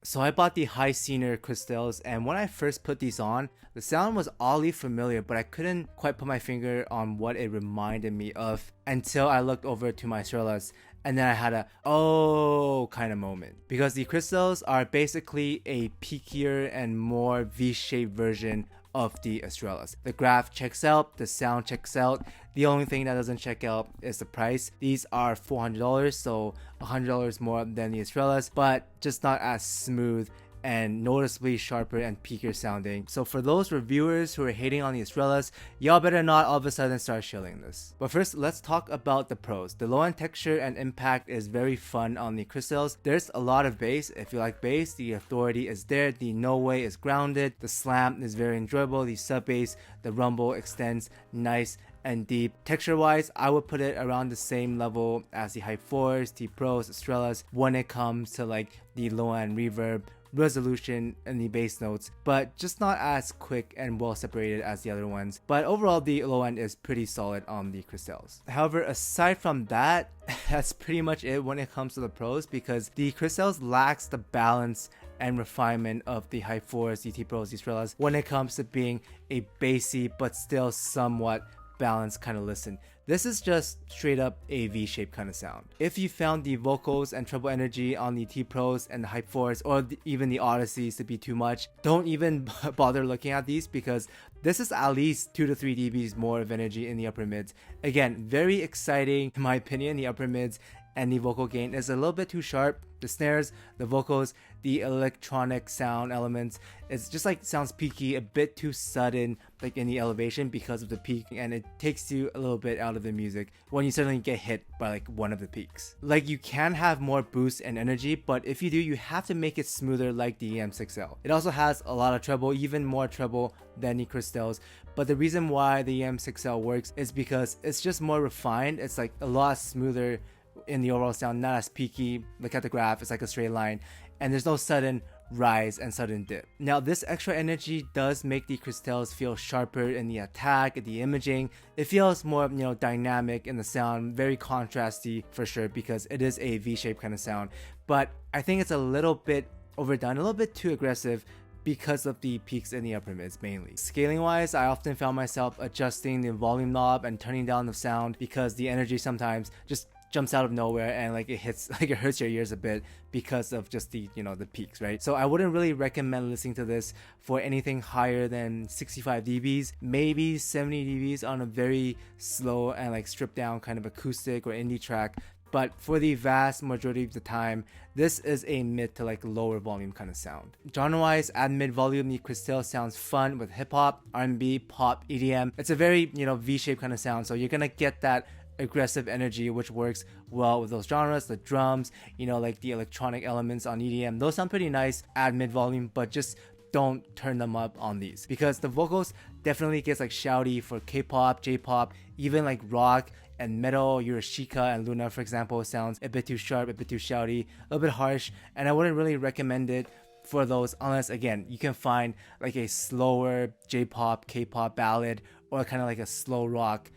So I bought the HISENIOR crystals, and when I first put these on, the sound was oddly familiar, but I couldn't quite put my finger on what it reminded me of until I looked over to my Estrellas, and then I had a oh kind of moment. Because the crystals are basically a peakier and more V-shaped version of the Estrellas. The graph checks out, the sound checks out. The only thing that doesn't check out is the price. These are $400, so $100 more than the Estrellas, but just not as smooth and noticeably sharper and peakier sounding. So for those reviewers who are hating on the Estrellas, y'all better not all of a sudden start shilling this. But first, let's talk about the pros. The low end texture and impact is very fun on the crystals. There's a lot of bass. If you like bass, the authority is there. The no way is grounded. The slam is very enjoyable. The sub bass, the rumble extends nice and deep. Texture wise, I would put it around the same level as the Hype 4s, T Pros, Estrellas when it comes to like the low end reverb, resolution, and the bass notes, but just not as quick and well separated as the other ones. But overall, the low end is pretty solid on the crystals. However, aside from that, that's pretty much it when it comes to the pros, because the crystals lacks the balance and refinement of the Hype 4s, the T Pros, the Estrellas when it comes to being a bassy but still somewhat balanced kind of listen. This is just straight up a V-shaped kind of sound. If you found the vocals and treble energy on the T Pros and the Hype 4s or even the Odysseys to be too much, don't even bother looking at these, because this is at least 2 to 3 dBs more of energy in the upper mids. Again, very exciting in my opinion. The upper mids and the vocal gain is a little bit too sharp. The snares, the vocals, the electronic sound elements, it's just like sounds peaky, a bit too sudden like in the elevation because of the peak, and it takes you a little bit out of the music when you suddenly get hit by like one of the peaks. Like you can have more boost and energy, but if you do, you have to make it smoother like the EM6L. It also has a lot of treble, even more treble than the crystals, but the reason why the EM6L works is because it's just more refined. It's like a lot smoother in the overall sound, not as peaky. Look at the graph, it's like a straight line, and there's no sudden rise and sudden dip. Now this extra energy does make the crystals feel sharper in the attack, the imaging. It feels more, dynamic in the sound, very contrasty for sure, because it is a V-shaped kind of sound. But I think it's a little bit overdone, a little bit too aggressive because of the peaks in the upper mids mainly. Scaling wise, I often found myself adjusting the volume knob and turning down the sound because the energy sometimes just jumps out of nowhere and like it hurts your ears a bit because of just the the peaks, right? So I wouldn't really recommend listening to this for anything higher than 65 dBs, maybe 70 dBs on a very slow and like stripped down kind of acoustic or indie track. But for the vast majority of the time, this is a mid to like lower volume kind of sound. Genre wise, at mid volume, the Crystal sounds fun with hip hop, R&B, pop, EDM. It's a very V-shaped kind of sound, so you're gonna get that aggressive energy which works well with those genres. The drums, like the electronic elements on EDM, those sound pretty nice at mid volume, but just don't turn them up on these, because the vocals definitely gets like shouty for K-pop, J-pop, even like rock and metal. Yurishika and Luna, for example, sounds a bit too sharp, a bit too shouty, a little bit harsh, and I wouldn't really recommend it for those unless, again, you can find like a slower J-pop, K-pop ballad, or kind of like a slow rock,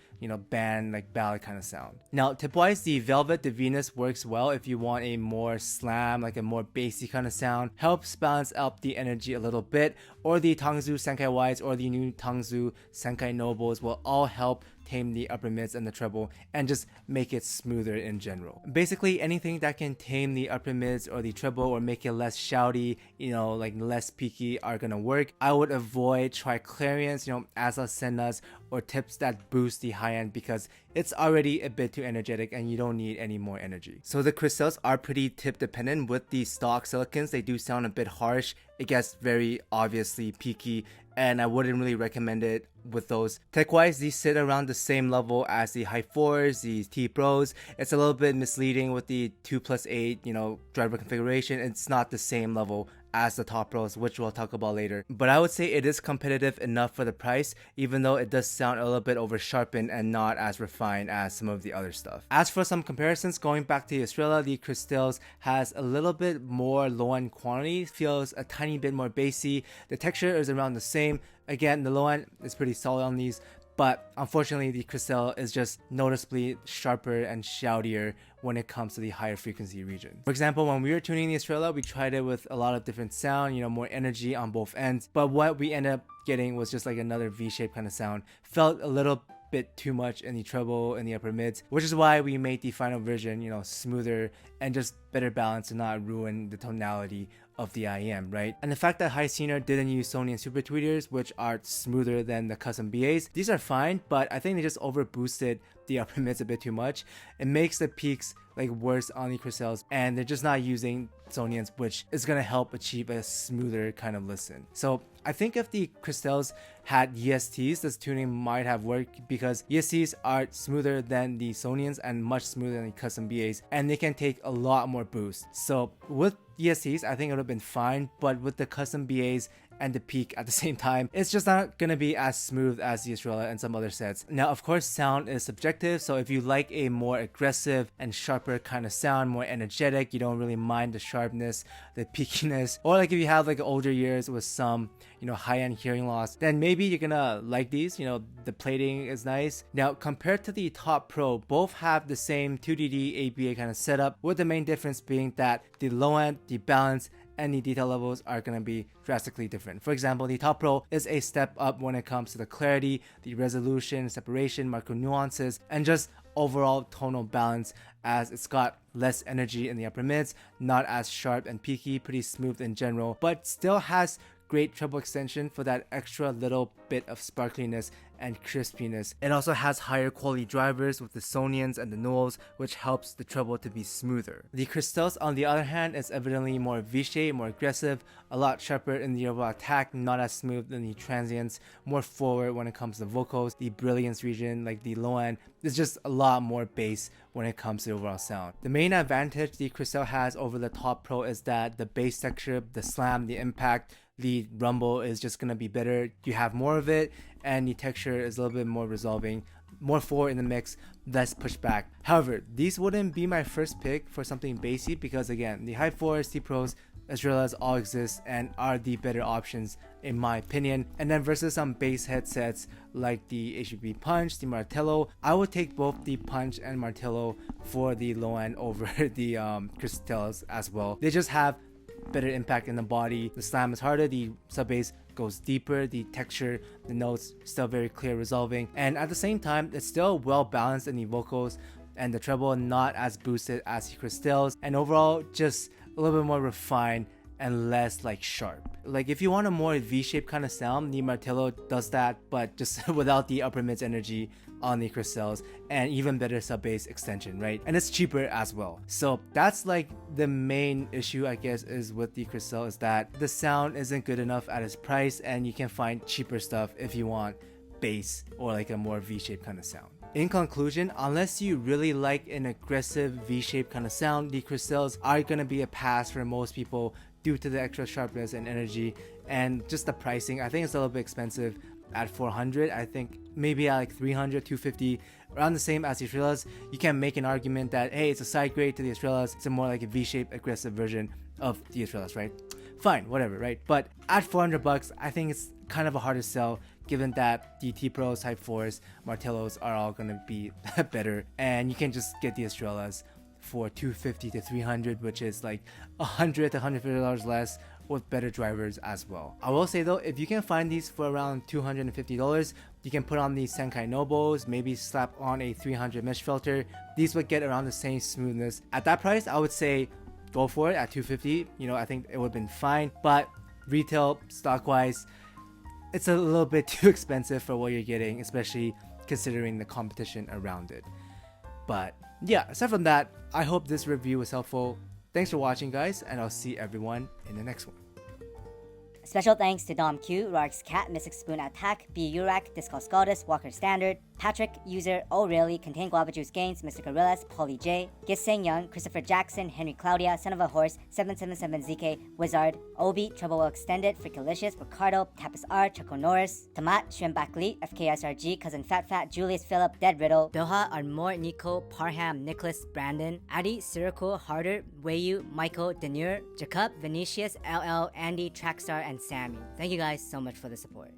band like ballad kind of sound. Now tip wise, the Velvet, the Venus works well if you want a more slam, like a more bassy kind of sound, helps balance out the energy a little bit. Or the Tangzu Senkai Wides or the new Tangzu Senkai Nobles will all help tame the upper mids and the treble and just make it smoother in general. Basically anything that can tame the upper mids or the treble or make it less shouty, like less peaky, are gonna work. I would avoid Triclarions, Asla Sennas, or tips that boost the high end, because it's already a bit too energetic and you don't need any more energy. So the crystals are pretty tip dependent. With the stock silicons, they do sound a bit harsh. It gets very obviously peaky, and I wouldn't really recommend it with those. Tech wise, these sit around the same level as the Hype 4s, the T Pros. It's a little bit misleading with the 2+8 driver configuration. It's not the same level as the Top Pros, which we'll talk about later. But I would say it is competitive enough for the price, even though it does sound a little bit over sharpened and not as refined as some of the other stuff. As for some comparisons, going back to the Estrella, the Crystals has a little bit more low end quantity, feels a tiny bit more bassy. The texture is around the same. Again, the low end is pretty solid on these, but unfortunately the Crystal is just noticeably sharper and shoutier when it comes to the higher frequency region. For example, when we were tuning the Estrella, we tried it with a lot of different sound, more energy on both ends, but what we ended up getting was just like another V-shaped kind of sound. Felt a little bit too much in the treble and the upper mids, which is why we made the final version, smoother and just better balanced to not ruin the tonality of the IEM, right? And the fact that HISENIOR didn't use SONIONS super tweeters, which are smoother than the custom BAs, these are fine, but I think they just over boosted the upper mids a bit too much. It makes the peaks like worse on the crystals, and they're just not using SONIONS, which is gonna help achieve a smoother kind of listen. So I think if the crystals had ESTs, this tuning might have worked, because ESTs are smoother than the SONIONS and much smoother than the custom BAs, and they can take a lot more boost. So with ESTs, I think it would have been fine, but with the custom BAs and the peak at the same time, it's just not gonna be as smooth as the Estrella and some other sets. Now, of course, sound is subjective, so if you like a more aggressive and sharper kind of sound, more energetic, you don't really mind the sharpness, the peakiness, or like if you have like older years with some, high-end hearing loss, then maybe you're gonna like these. The plating is nice. Now, compared to the Top Pro, both have the same 2DD ABA kind of setup, with the main difference being that the low end, the balance, and the detail levels are going to be drastically different. For example, the Top Pro is a step up when it comes to the clarity, the resolution, separation, micro nuances, and just overall tonal balance, as it's got less energy in the upper mids, not as sharp and peaky, pretty smooth in general, but still has great treble extension for that extra little bit of sparkliness and crispiness. It also has higher quality drivers with the SONIONS and the nulls, which helps the treble to be smoother. The crystals, on the other hand, is evidently more V-shaped, more aggressive, a lot sharper in the overall attack, not as smooth in the transients, more forward when it comes to vocals. The brilliance region, like the low end, is just a lot more bass when it comes to the overall sound. The main advantage the Crystal has over the Top Pro is that the bass texture, the slam, the impact, the rumble is just gonna be better. You have more of it, and the texture is a little bit more resolving, more forward in the mix, less pushback. However, these wouldn't be my first pick for something bassy, because again, the Hype 4s, T Pros, Estrellas all exist and are the better options in my opinion. And then versus some bass headsets like the HBB Punch, the Martillo, I would take both the Punch and Martillo for the low end over the Crystals as well. They just have better impact in the body. The slam is harder, the sub bass goes deeper, the texture, the notes still very clear, resolving, and at the same time it's still well balanced in the vocals, and the treble not as boosted as the Crystals, and overall just a little bit more refined and less like sharp. Like if you want a more V-shaped kind of sound, the Martillo does that, but just without the upper mids energy on the crystals, and even better sub bass extension, right? And it's cheaper as well. So that's like the main issue, I guess, is with the crystal, is that the sound isn't good enough at its price, and you can find cheaper stuff if you want bass or like a more V-shaped kind of sound. In conclusion, unless you really like an aggressive V-shaped kind of sound, the crystals are gonna be a pass for most people due to the extra sharpness and energy, and just the pricing. I think it's a little bit expensive at 400. I think maybe at like 300, 250, around the same as the Estrellas. You can make an argument that, hey, it's a side grade to the Estrellas, it's a more like a V-shaped aggressive version of the Estrellas, right? Fine, whatever, right? But at 400 bucks, I think it's kind of a harder sell, given that the T Pros, Type 4s, Martillos are all gonna be better, and you can just get the Estrellas for 250 to 300, which is like $100 to $150 less, with better drivers as well. I will say though, if you can find these for around $250, you can put on these Senkai Nobos, maybe slap on a 300 mesh filter. These would get around the same smoothness. At that price, I would say go for it at $250. I think it would have been fine, but retail stock wise, it's a little bit too expensive for what you're getting, especially considering the competition around it. But yeah, aside from that, I hope this review was helpful. Thanks for watching, guys, and I'll see everyone in the next one. Special thanks to Dom Q, Rark's Cat, Mystic Spoon Attack, B. Urak, Discal Scaldus, Walker Standard, Patrick, User, Oh Really, Contain Guava Juice Gains, Mr. Gorillas, Polly J, Young, Christopher Jackson, Henry Claudia, Son of a Horse, 777ZK, Wizard, Obi, Trouble Will Extended, Freakalicious, Ricardo, Tapas R, Choco Norris, Tomat, Shrimp Bakli, FKSRG, Cousin Fat Fat, Julius Philip, Dead Riddle, Doha, Armor, Nico, Parham, Nicholas, Brandon, Adi, Siriko, Harder, Wayu, Michael, Denur, Jacob, Vinicius, LL, Andy, Trackstar, and Sammy. Thank you guys so much for the support.